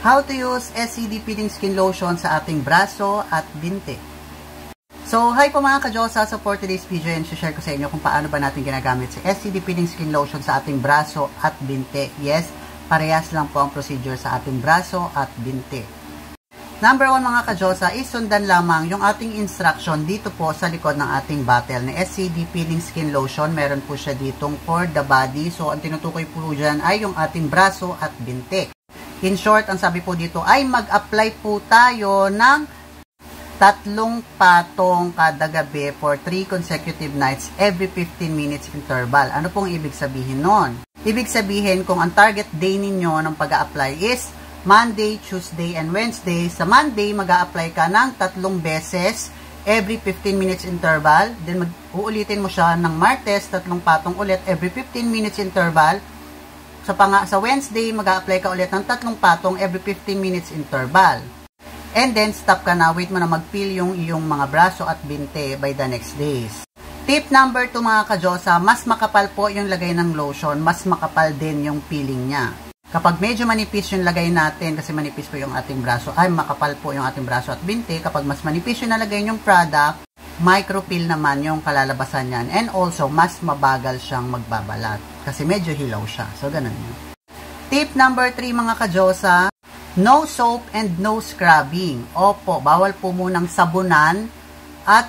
How to use SCD Peeling Skin Lotion sa ating braso at binti. So, hi po mga ka-Diyosa. So, for today's video, share ko sa inyo kung paano ba natin ginagamit si SCD Peeling Skin Lotion sa ating braso at binti. Yes, parehas lang po ang procedure sa ating braso at binti. Number 1 mga ka-Diyosa, is sundan lamang yung ating instruction dito po sa likod ng ating bottle na SCD Peeling Skin Lotion. Meron po siya ditong for the body. So, ang tinutukoy po dyan ay yung ating braso at binti. In short, ang sabi po dito ay mag-apply po tayo ng 3 patong kada gabi for 3 consecutive nights every 15 minutes interval. Ano pong ibig sabihin nun? Ibig sabihin kung ang target day ninyo ng pag-a-apply is Monday, Tuesday, and Wednesday. Sa Monday, mag-a-apply ka ng 3 beses every 15 minutes interval. Then uulitin mo siya ng Martes, 3 patong ulit every 15 minutes interval. Sa Wednesday, mag-a-apply ka ulit ng 3 patong every 15 minutes interval. And then, stop ka na. Wait mo na mag-peel yung iyong mga braso at binte by the next days. Tip number 2 mga ka-Diyosa, mas makapal po yung lagay ng lotion, mas makapal din yung peeling niya. Kapag medyo manipis yung lagay natin, kasi manipis po yung ating braso, ay makapal po yung ating braso at binte. Kapag mas manipis yung nalagay yung product, micropeel naman yung kalalabasan niyan. And also, mas mabagal siyang magbabalat. Kasi medyo hilaw siya. So, ganun yun. Tip number 3 mga ka-Diyosa, no soap and no scrubbing. Opo, bawal po munang sabunan at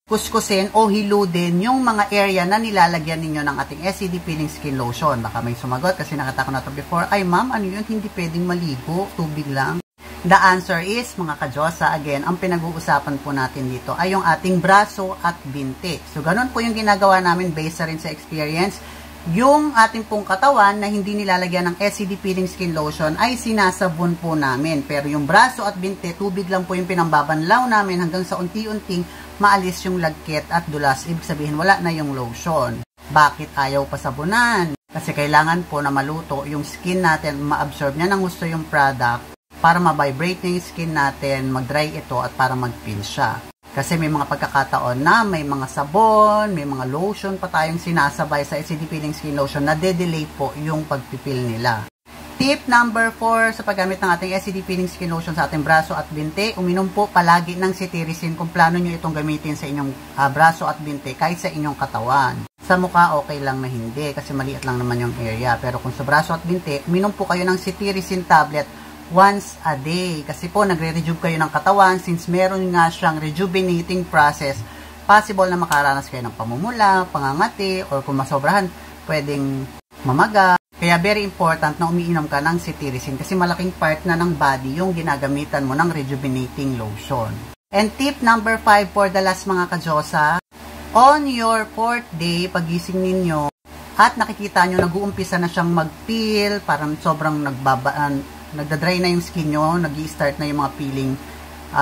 kuskusin o hiludin yung mga area na nilalagyan ninyo ng ating SCD Peeling Skin Lotion. Baka may sumagot kasi nakita ko na ito before. Ay ma'am, ano yun? Hindi pwedeng maligo. Tubig lang. The answer is, mga ka-Diyosa, again, ang pinag-uusapan po natin dito ay yung ating braso at binti. So, ganun po yung ginagawa namin based rin sa experience. Yung ating pong katawan na hindi nilalagyan ng SCD Peeling Skin Lotion ay sinasabon po namin. Pero yung braso at binti, tubig lang po yung pinambabanlaw namin hanggang sa unti-unting maalis yung lagkit at dulas. Ibig sabihin, wala na yung lotion. Bakit ayaw pasabunan? Kasi kailangan po na maluto yung skin natin, ma-absorb niya ng gusto yung product para ma-vibrate na yung skin natin, mag-dry ito at para mag-peel siya. Kasi may mga pagkakataon na may mga sabon, may mga lotion pa tayong sinasabay sa SCD Peeling Skin Lotion na de-delay po yung pagpipil nila. Tip number 4 sa paggamit ng ating SCD Peeling Skin Lotion sa ating braso at binti, uminom po palagi ng cetirizine kung plano nyo itong gamitin sa inyong braso at binti kahit sa inyong katawan. Sa mukha, okay lang na hindi kasi maliit lang naman yung area. Pero kung sa braso at binti, uminom po kayo ng cetirizine tablet once a day. Kasi po, nagre-rejuve kayo ng katawan. Since meron nga siyang rejuvenating process, possible na makaranas kayo ng pamumula, pangangati, or kung masobrahan, pwedeng mamaga. Kaya very important na umiinom ka ng cetirizine kasi malaking part na ng body yung ginagamitan mo ng rejuvenating lotion. And tip number 5 for the last mga ka-Diyosa, on your 4th day, pagising ninyo, at nakikita nyo, nag-uumpisa na siyang mag-peel, parang sobrang nagda-dry na yung skin nyo, nag-i-start na yung mga peeling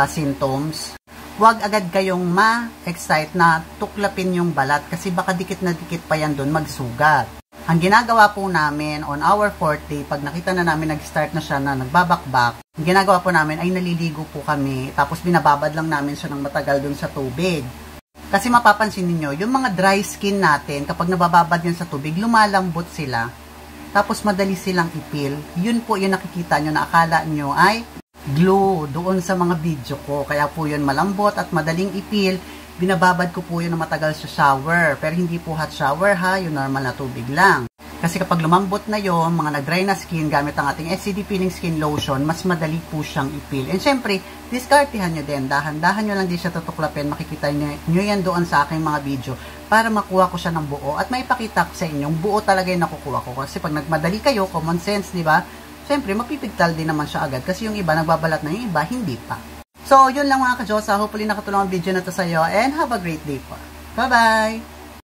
symptoms. Huwag agad kayong ma-excite na tuklapin yung balat kasi baka dikit na dikit pa yan doon magsugat. Ang ginagawa po namin on our 4th day, pag nakita na namin nag-start na siya na nagbabakbak, ang ginagawa po namin ay naliligo po kami, tapos binababad lang namin siya ng matagal doon sa tubig. Kasi mapapansin niyo yung mga dry skin natin, kapag nabababad yan sa tubig, lumalambot sila. Tapos madali silang ipil. Yun po yung nakikita nyo na akala nyo ay glue doon sa mga video ko. Kaya po yun malambot at madaling ipil. Binababad ko po yun na matagal sa shower. Pero hindi po hot shower ha, yung normal na tubig lang. Kasi kapag lumambot na yun, mga nag-dry na skin gamit ang ating SCD Peeling Skin Lotion, mas madali po siyang ipil. And syempre, diskartihan nyo din. Dahan-dahan nyo lang din siya tutuklapin. Makikita nyo yan doon sa aking mga video para makuha ko siya ng buo. At may ipakita ko sa inyong buo talaga yung nakukuha ko. Kasi pag nagmadali kayo, common sense, di ba? Syempre, mapipigtal din naman siya agad. Kasi yung iba, nagbabalat na yung iba, hindi pa. So, yun lang mga ka-Diyosa. Hopefully nakatulong ang video na to sa iyo. And have a great day po. Bye-bye!